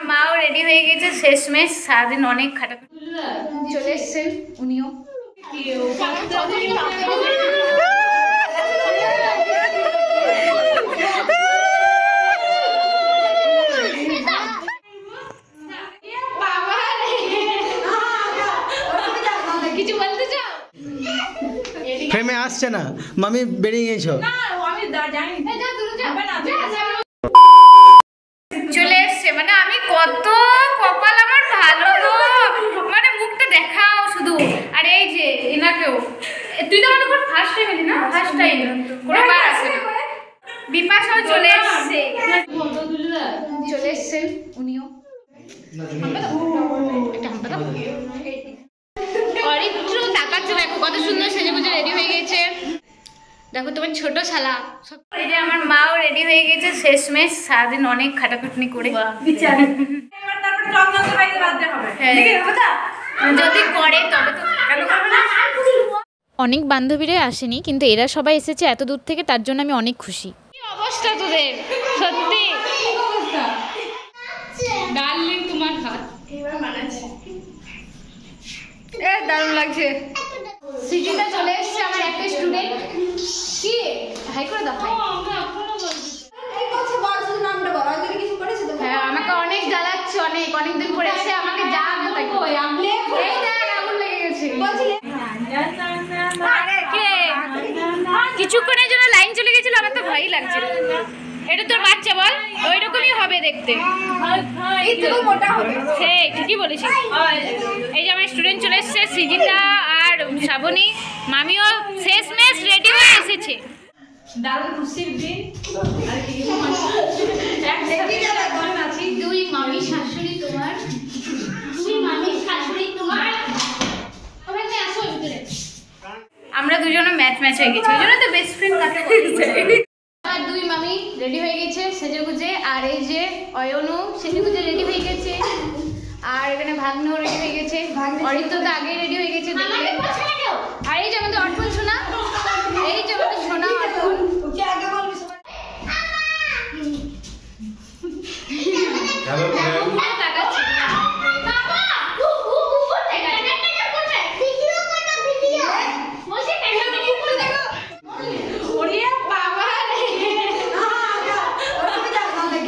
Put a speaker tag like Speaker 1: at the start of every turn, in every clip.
Speaker 1: মাও রেডি হয়ে গেছে শেষমেশ, সারাদিন অনেক খাটাখাটি চলে এসছেন উনিও। কিছু বলতে চাও?
Speaker 2: ফ্রেমে আসছে না, মামি বেরিয়ে গেছো।
Speaker 1: চলে এসছে, মানে আমি কত কপাল আমার ভালো গো, মানে মুখটা দেখাও শুধু। আর এই যে এনাকেও, তুই তো আমাদের ফার্স্ট টাইম এলি না? ফার্স্ট টাইম, কোনোবার আসে না। বিপাশাও চলে এসছে, চলে এসছেন উনিও। অরিত্র তাকাচ্ছে, দেখো কত সুন্দর সেজে গুজে রেডি হয়ে গেছে। দেখো তোমার ছোট শালা। এই যে আমার মাও রেডি হয়ে গেছে শেষমেশ, সারাদিন অনেক খাটাখাটনি করে। যদি করে তবে তো
Speaker 3: অনেক বান্ধবীরা আসেনি, কিন্তু এরা সবাই এসেছে এত দূর থেকে, তার জন্য আমি অনেক খুশি।
Speaker 1: কি অবস্থা তোদের সত্যি। ডার্লিং তোমার হাত এবার মানাচ্ছে, এ দারুণ লাগছে। সিজিটা চলে এসেছে, আমার একটা স্টুডেন্ট। কি হাই করে দাও, হাই। হ্যাঁ, আমাকে অনেক জ্বালাচ্ছে, অনেক দিন পরে এসে আমাকে যা তাই। এই দেখ আগুন লেগে গেছে। কিছুক্ষণের জন্য লাইন চলে গেছিল, আমার তো ভয়ই লাগছিল। এটা তোর বাচ্চা বল, ওই রকমই হবে দেখতে, সেই ঠিকই বলেছিস। এই যে আমার স্টুডেন্ট চলে এসছে, সিজিতা আর শ্রাবণী। মামিও শেষমেশ রেডি হয়ে এসেছে। দারুণ খুশির দিন। দুই মামি শাশুড়ি তোমার, আমরা দুজনে ম্যাচ হয়ে গেছি, ওই জন্য তো বেস্ট ফ্রেন্ড কাকে বলছে। আর দুই মামি রেডি হয়ে গেছে সেজে গুজে, আর এই যে অয়নু সেজে গুজে রেডি হয়ে গেছে, আর এখানে ভাগ্নও রেডি হয়ে গেছে, অরিত্র তো আগে রেডি হয়ে গেছে। আর এই যে আমাদের অর্পণ সোনা, এই যে আমাদের সোনা অর্পণ।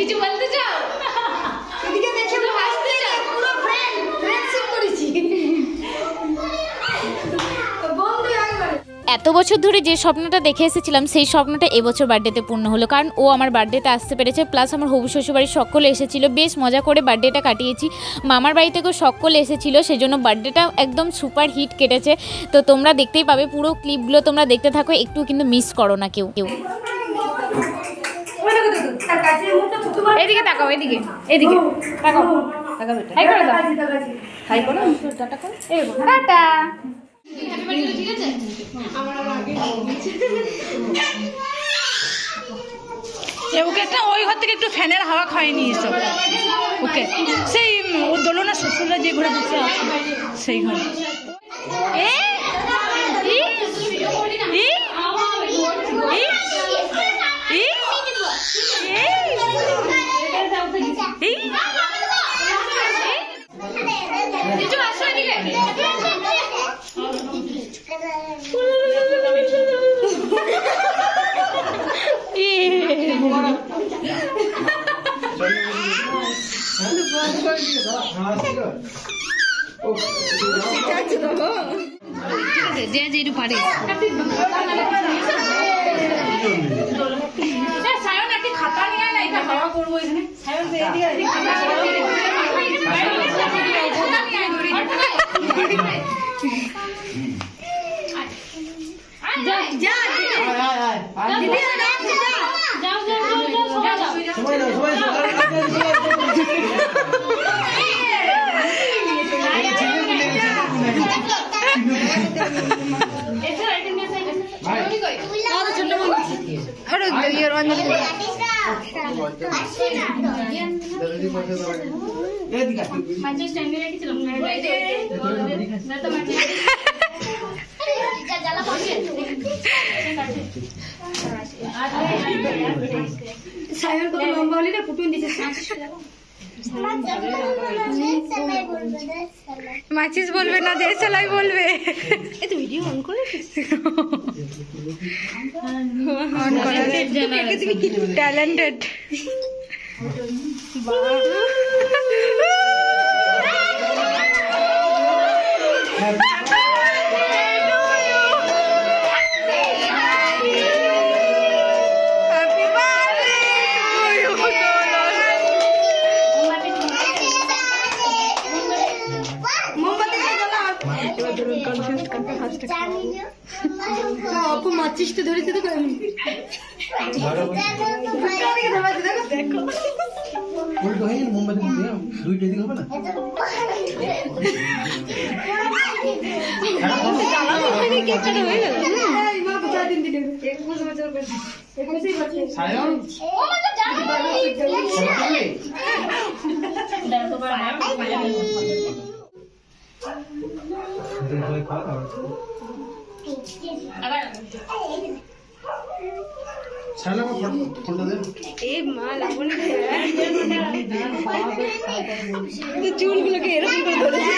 Speaker 1: কিছু বলতে চাও?
Speaker 3: এত বছর ধরে যে স্বপ্নটা দেখে এসেছিলাম, সেই স্বপ্নটা এবছর বার্থডেতে পূর্ণ হলো, কারণ ও আমার বার্থডেতে আসতে পেরেছে, প্লাস আমার হবু শ্বশুরবাড়ির সকলে এসেছিলো। বেশ মজা করে বার্থডেটা কাটিয়েছি। মামার বাড়ি থেকেও সকলে এসেছিলো, সেজন্য বার্থডেটা একদম সুপার হিট কেটেছে। তো তোমরা দেখতেই পাবে, পুরো ক্লিপগুলো তোমরা দেখতে থাকো, একটু কিন্তু মিস করো না কেউ।
Speaker 1: এদিকে তাকাও, এদিকে তাকাও, হাই করে দাও, হাই করো, টাটা করো, এই টাটা।
Speaker 4: ওকে একটা ওই ঘর থেকে একটু ফ্যানের হাওয়া খাওয়াই নিয়ে এসো ওকে, সেই ওর দোলনা শ্বশুররা যে ঘরে বসে আছে সেই ঘরে। যে যেটু পারে সায়ন একটি খাতা নিয়ে না, এটা হাওয়া করবো এখানে। সায়ন
Speaker 5: সায়ন কত লম্বা হলি না কুটুন দিছে
Speaker 4: মাচিস বলবে না, দেশ চালাই বলবে।
Speaker 5: এটা ভিডিও অন করে
Speaker 4: অন করা ট্যালেন্টেড।
Speaker 5: আপু মাচিস তো ধরেছে তো দেখো
Speaker 2: উল্টো হয়ে মোমবাতি দুইটা দিকে হবে না
Speaker 5: চুলগুলোকে এরকম করে ধরেছে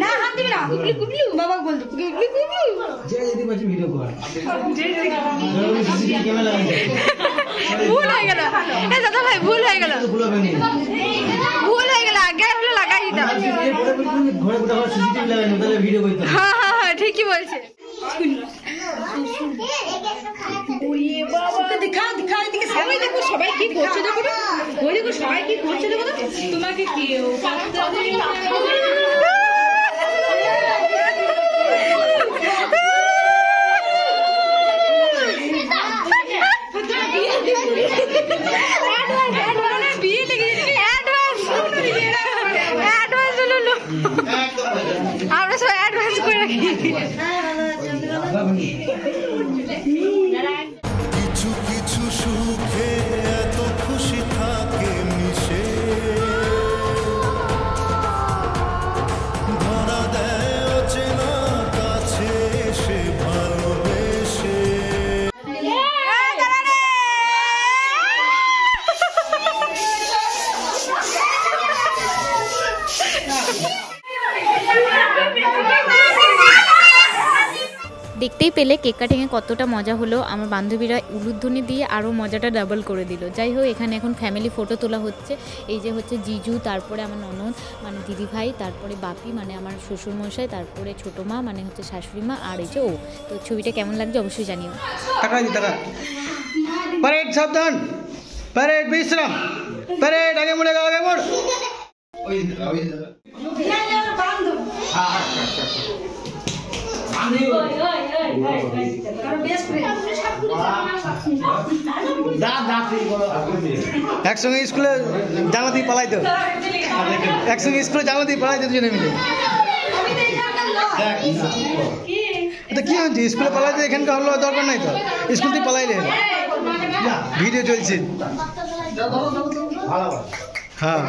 Speaker 5: না হাত দিবি না গুগলি গুগলি বাবা বলতো গুগলি গুগলি
Speaker 2: যে যদি বাজি ভিডিও কর ক্যামেরা লাগাই
Speaker 4: ভুল হয়ে গেল এ দাদা ভাই, ভুল হয়ে গেল,
Speaker 2: ভুল হবে না
Speaker 4: ভুল হয়ে গেল। আগে হলে লাগাই দিতাম।
Speaker 2: ঘরে ঘরে সিসিটিভি লাগাই না তাহলে ভিডিও করতে
Speaker 4: হ্যাঁ হ্যাঁ হ্যাঁ, ঠিকই বলছে।
Speaker 5: দিখাও দিখাও এদিকে সবাই দেখো, সবাই কি করছে দেখো না, ওই দেখো সবাই কি করছে দেখো না। তোমাকে কেউ
Speaker 4: বিয়ে লেগে আমরা সবাই অ্যাডভান্স করে রাখি।
Speaker 6: কিছু কিছু সুখে এত খুশি থাকে মিশে, ধরা দেয় অচেনা কাছে এসে ভালোবেসে।
Speaker 3: দেখতেই পেলে কেক কাটিংয়ে কতটা মজা হলো। আমার বান্ধবীরা উলুধ্বনি দিয়ে আরও মজাটা ডাবল করে দিল। যাই হোক, এখানে এখন ফ্যামিলি ফটো তোলা হচ্ছে। এই যে হচ্ছে জিজু, তারপরে আমার ননদ মানে দিদিভাই, তারপরে বাপি মানে আমার শ্বশুরমশাই, তারপরে ছোটো মা মানে হচ্ছে শাশুড়ি মা, আর এই যে ও। তো ছবিটা কেমন লাগছে অবশ্যই জানিও।
Speaker 2: টাকা দি টাকা প্যারেড সাবধান, প্যারেড বিশ্রাম, প্যারেড আগে মোড়ে যাও, আগে মোড়। ওই একসঙ্গে স্কুলে জানলা দিয়ে পালাইতো, একসঙ্গে স্কুলে জানলা দিয়ে পালাইতো দুজনে মিলে। এটা কি হচ্ছে, স্কুলে পালাইতে এখানকার হলো দরকার নাই তো, স্কুল থেকে পালাইলে ভিডিও চলছে। হ্যাঁ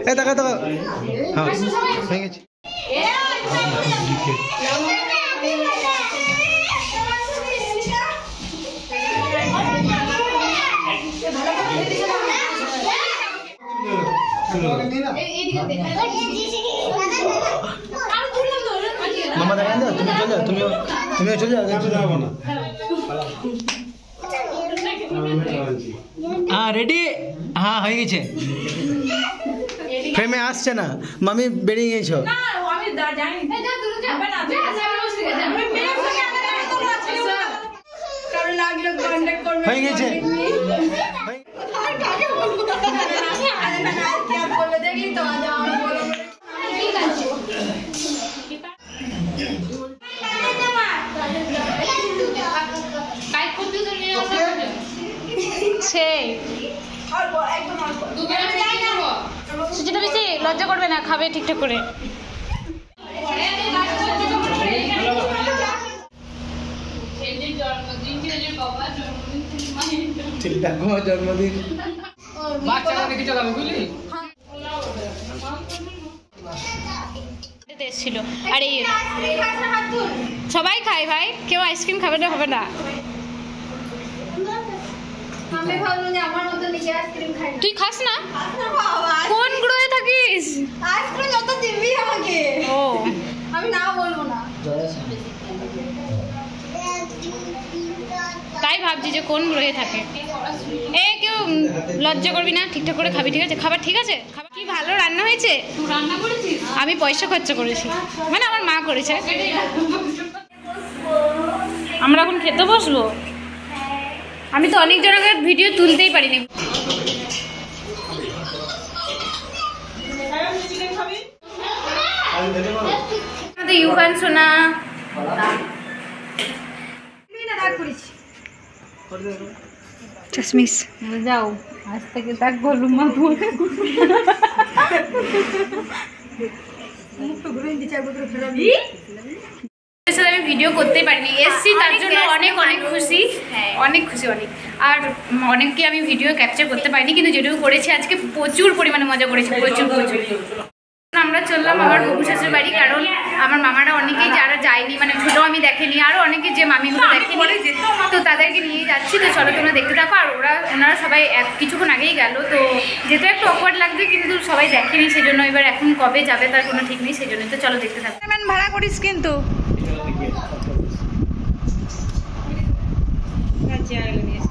Speaker 2: এই দেখা দেখা, হ্যাঁ হয়ে গেছে। মামা দেখা যাও, তুমি চলে যাও, তুমিও চলে যাও না। হ্যাঁ রেডি, হ্যাঁ হয়ে গেছে, ফ্রেমে আসছে না, মামি বেরিয়ে গেছো। হয়ে গেছে,
Speaker 3: সুচিতা বেশি লজ্জা করবে না, খাবে ঠিকঠাক করে।
Speaker 2: জন্মদিন
Speaker 7: বাচ্চারা কিছু বুঝলি
Speaker 1: করতে এসেছিল। আর এই সবাই খায় ভাই, কেউ আইসক্রিম খাবে না, হবে না। তুই খাস না? কোন গ্রহে থাকিস? ও
Speaker 5: আমি না বলবো না।
Speaker 1: তাই ভাবছি যে কোন গ্রহে থাকে। এ কেউ লজ্জা করবি না, ঠিকঠাক করে খাবি, ঠিক আছে? খাবার ঠিক আছে? খাবার কি ভালো রান্না হয়েছে? রান্না করেছিস? আমি পয়সা খরচা করেছি, মানে আমার মা করেছে। আমরা এখন খেতে বসবো। আমি তো অনেক জনের ভিডিও তুলতেই পারিনি। আমাদের ইউকান সোনা
Speaker 5: চশমিস
Speaker 1: যাও, আজ থেকে তাক বলু মা তোমাকে। আমি ভিডিও করতেই পারিনি, এসছি তার জন্য অনেক অনেক খুশি, অনেক খুশি অনেক। আর অনেককে আমি ভিডিও ক্যাপচার করতে পারিনি, কিন্তু যেটুকু করেছি আজকে প্রচুর পরিমাণে মজা করেছি, প্রচুর প্রচুর। আমরা চললাম আমার হবু শ্বশুর বাড়ি, কারণ আমার মামারা অনেকেই যারা যায়নি, মানে ছোটো আমি দেখেনি, আরও অনেকে যে মামিগুলো দেখেনি, তো তাদেরকে নিয়ে যাচ্ছি। তো চলো তোমরা দেখতে থাকো। আর ওনারা সবাই কিছুক্ষণ আগেই গেল, তো যেহেতু একটু অকওয়ার্ড লাগবে, কিন্তু সবাই দেখেনি, সেজন্য এবার এখন কবে যাবে তার কোনো ঠিক নেই, সেজন্য। তো চলো দেখতে থাকো।
Speaker 5: ভাড়া করিস কিন্তু। চেয়ার নিয়ে